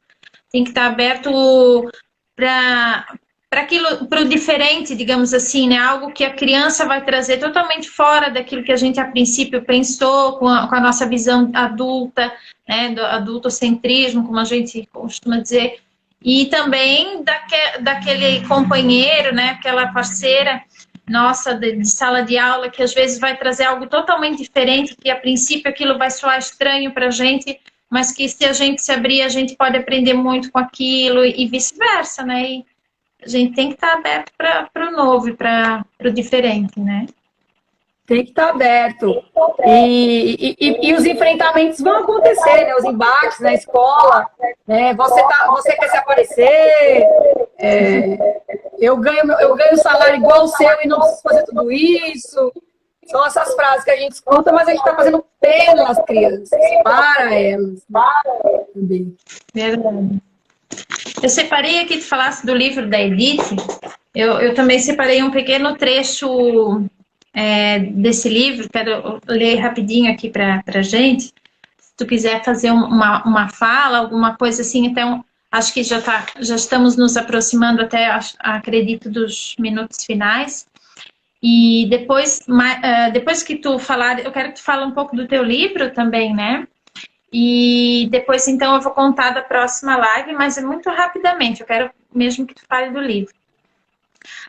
Tem que estar aberto para o diferente, digamos assim, né? Algo que a criança vai trazer totalmente fora daquilo que a gente a princípio pensou, com a nossa visão adulta, né? Do adultocentrismo, como a gente costuma dizer. E também daquele companheiro, né, aquela parceira nossa de sala de aula, que às vezes vai trazer algo totalmente diferente, que a princípio aquilo vai soar estranho para a gente, mas que se a gente se abrir, a gente pode aprender muito com aquilo e vice-versa, né? E a gente tem que estar aberto para o novo e para o diferente, né? Tem que estar aberto. E os enfrentamentos vão acontecer, né? Os embates na escola, né? Você quer se aparecer, eu ganho salário igual ao seu e não preciso fazer tudo isso. São essas frases que a gente escuta, mas a gente está fazendo pelas crianças, para elas. Também. Verdade. Eu separei aqui, tu falasse do livro da Edith, eu também separei um pequeno trecho desse livro, quero ler rapidinho aqui para a gente. Se tu quiser fazer uma fala, alguma coisa assim, então acho que já estamos nos aproximando até, acredito, dos minutos finais. E depois que tu falar, eu quero que tu fale um pouco do teu livro também, né? E depois, então, eu vou contar da próxima live, mas muito rapidamente, eu quero mesmo que tu fale do livro.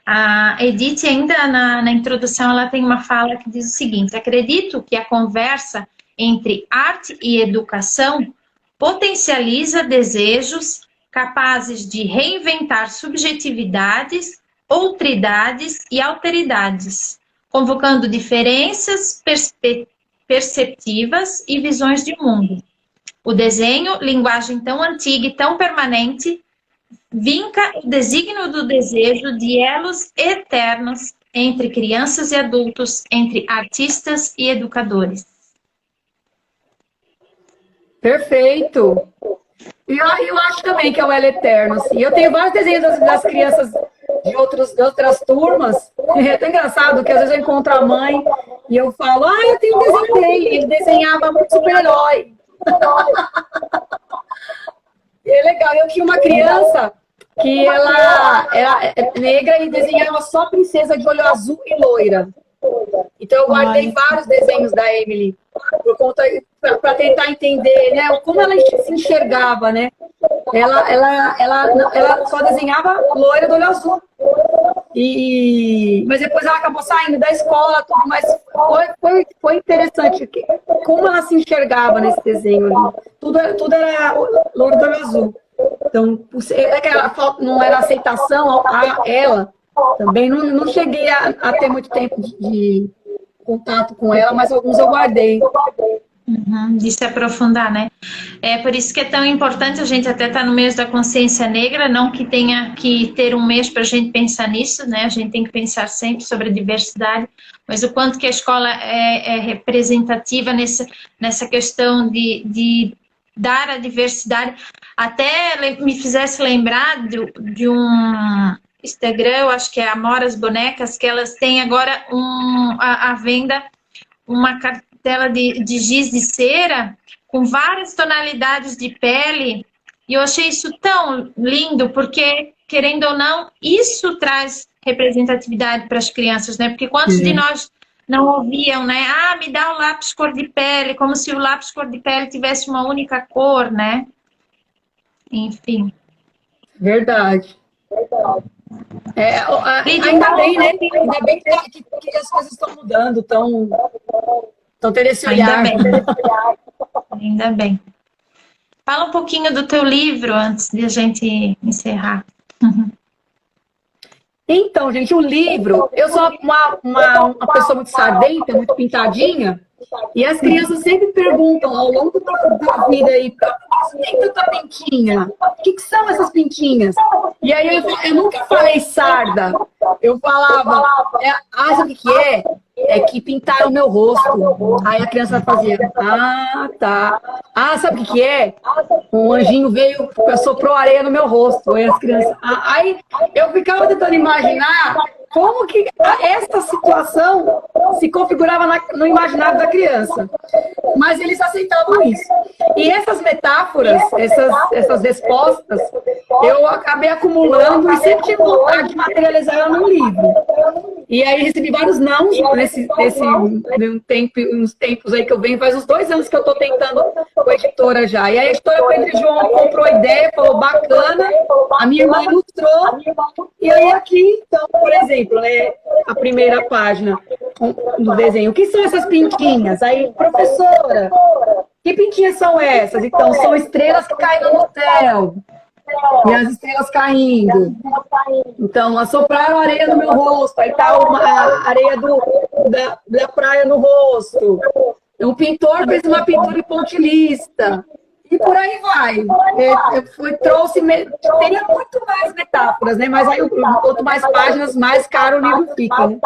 A Edith, ainda na introdução, ela tem uma fala que diz o seguinte: acredito que a conversa entre arte e educação potencializa desejos capazes de reinventar subjetividades, outridades e alteridades, convocando diferenças perceptivas e visões de mundo. O desenho, linguagem tão antiga e tão permanente, vinca o desígnio do desejo de elos eternos entre crianças e adultos, entre artistas e educadores. Perfeito! E eu acho também que é o elo eterno. Assim. Eu tenho vários desenhos das crianças de outras turmas. É tão engraçado que às vezes eu encontro a mãe e eu falo, eu tenho um desenho dele. Ele desenhava muito super-herói. E é legal. Eu tinha uma criança que ela era negra e desenhava só princesa de olho azul e loira. Então eu guardei vários desenhos da Emily por conta para tentar entender, né, como ela se enxergava, né? Ela só desenhava loira do olho azul. Mas depois ela acabou saindo da escola, tudo, mas foi interessante como ela se enxergava nesse desenho ali. Tudo era loiro do olho azul. Então, não era aceitação a ela. Também não cheguei a ter muito tempo de contato com ela, mas alguns eu guardei. De se aprofundar, né? É por isso que é tão importante a gente até estar no mês da consciência negra, não que tenha que ter um mês para a gente pensar nisso, né? A gente tem que pensar sempre sobre a diversidade, mas o quanto que a escola é representativa nessa questão de dar a diversidade. Até me fizesse lembrar de um Instagram, eu acho que é Amoras Bonecas, que elas têm agora à venda uma cartela de giz de cera com várias tonalidades de pele E eu achei isso tão lindo, porque, querendo ou não, isso traz representatividade para as crianças, né? Porque quantos de nós não ouviam, né? Ah, me dá o lápis cor de pele, como se o lápis cor de pele tivesse uma única cor, né? Enfim. Verdade. Lídia, Ainda bem, né? Ainda bem que as coisas estão mudando, estão tendo esse ainda olhar. bem. Ainda bem. Fala um pouquinho do teu livro antes de a gente encerrar. Então, gente, o livro, eu sou uma pessoa muito sardenta, muito pintadinha, e as crianças sempre perguntam ao longo da vida aí, por que você tem tanta pintinha? O que são essas pintinhas? E aí eu nunca falei sarda, eu falava, sabe o que é? É que pintaram o meu rosto. Aí a criança fazia, tá. Ah, sabe o que é? Um anjinho veio, soprou areia no meu rosto. Aí as crianças. Aí eu ficava tentando imaginar como que essa situação se configurava no imaginário da criança. Mas eles aceitavam isso. E essas metáforas, essas respostas, eu acabei acumulando e sempre tive vontade de materializar ela num livro. E aí recebi vários não uns tempos aí que eu venho, faz uns 2 anos que eu estou tentando com a editora já. E aí a editora Pedro João comprou a ideia, falou bacana, a minha irmã ilustrou, e aí aqui, então, por exemplo, né, a primeira página do desenho, o que são essas pintinhas? Aí, professora, que pintinhas são essas? Então, são estrelas que caem no hotel. E as estrelas caindo. Então, assopraram areia no meu rosto. Aí tá a areia da praia no rosto. O pintor fez uma pintura pontilhista. E por aí vai. Teria muito mais metáforas, né? Mas aí, quanto mais páginas, mais caro o livro fica, né?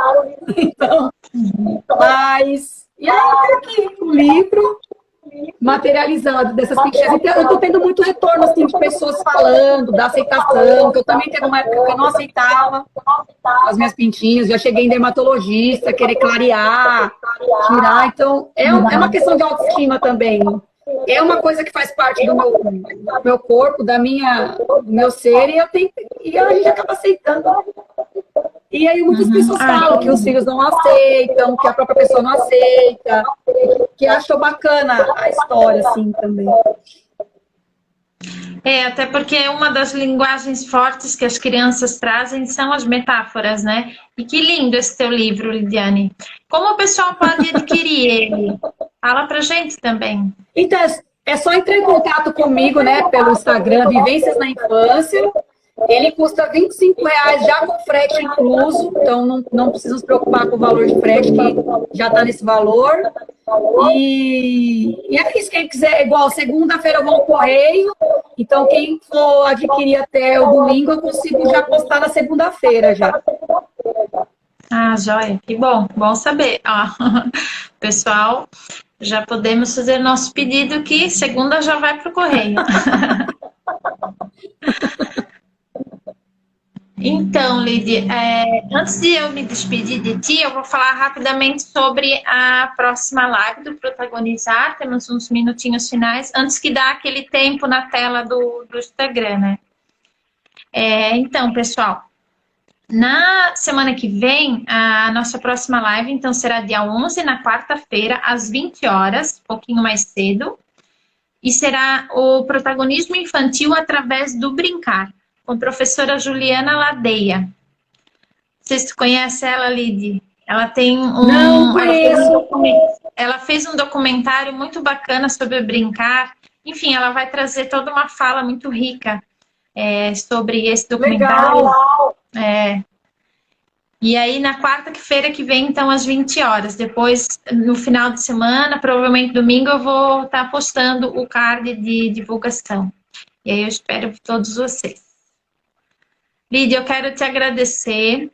Então, e aí, aqui, o livro materializado dessas pintinhas. Então, eu estou tendo muito retorno assim, de pessoas falando da aceitação, que eu também teve uma época que eu não aceitava as minhas pintinhas, já cheguei em dermatologista, querer clarear, tirar. Então, é uma questão de autoestima também. É uma coisa que faz parte do meu corpo, do meu ser, e a gente acaba aceitando. E aí muitas pessoas falam que os filhos não aceitam, que a própria pessoa não aceita, que achou bacana a história, assim, também. Até porque uma das linguagens fortes que as crianças trazem são as metáforas, né? E que lindo esse teu livro, Lidiane. Como o pessoal pode adquirir ele? Fala pra gente também. Então, é só entrar em contato comigo, né, pelo Instagram, Vivências na Infância. Ele custa R$25 já com frete incluso, então não precisa se preocupar com o valor de frete, que já está nesse valor. E é isso, quem quiser, igual segunda-feira eu vou ao correio, então quem for adquirir até o domingo, eu consigo já postar na segunda-feira já. Ah, joia, que bom saber. Ó, pessoal, já podemos fazer nosso pedido que segunda já vai para o correio. Então, Lidy, antes de eu me despedir de ti, eu vou falar rapidamente sobre a próxima live do Protagonizar. Temos uns minutinhos finais, antes que dá aquele tempo na tela do Instagram, né? Então, pessoal, na semana que vem, a nossa próxima live, então, será dia 11, na quarta-feira, às 20 horas, um pouquinho mais cedo. E será o protagonismo infantil através do brincar, com a professora Juliana Ladeia. Vocês conhecem ela, Lidy? Ela tem Não conheço. Ela fez um documentário muito bacana sobre brincar. Enfim, ela vai trazer toda uma fala muito rica sobre esse documentário. Legal. E aí, na quarta-feira que vem, então, às 20 horas. Depois, no final de semana, provavelmente domingo, eu vou estar postando o card de divulgação. E aí, eu espero todos vocês. Lídia, eu quero te agradecer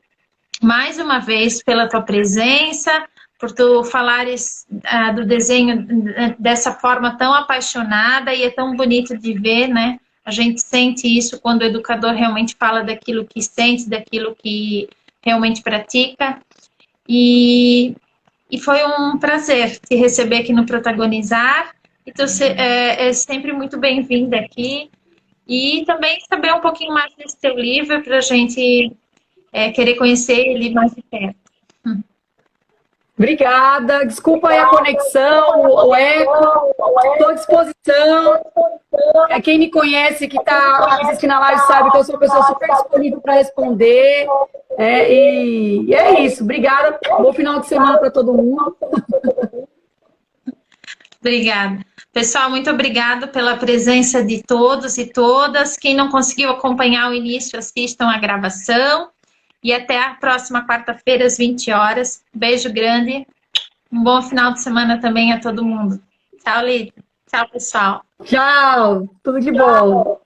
mais uma vez pela tua presença, por tu falares do desenho dessa forma tão apaixonada, e é tão bonito de ver, né? A gente sente isso quando o educador realmente fala daquilo que sente, daquilo que realmente pratica. E foi um prazer te receber aqui no Protagonizar. E tu é sempre muito bem-vinda aqui. E também saber um pouquinho mais desse teu livro para a gente querer conhecer ele mais de perto. Obrigada. Desculpa aí a conexão, o eco. Estou à disposição. Quem me conhece, que está assistindo a live, sabe que eu sou uma pessoa super disponível para responder. E é isso. Obrigada. Bom final de semana para todo mundo. Obrigada. Pessoal, muito obrigada pela presença de todos e todas. Quem não conseguiu acompanhar o início, assistam a gravação. E até a próxima quarta-feira, às 20 horas. Beijo grande. Um bom final de semana também a todo mundo. Tchau, Lita. Tchau, pessoal. Tchau. Tudo de bom.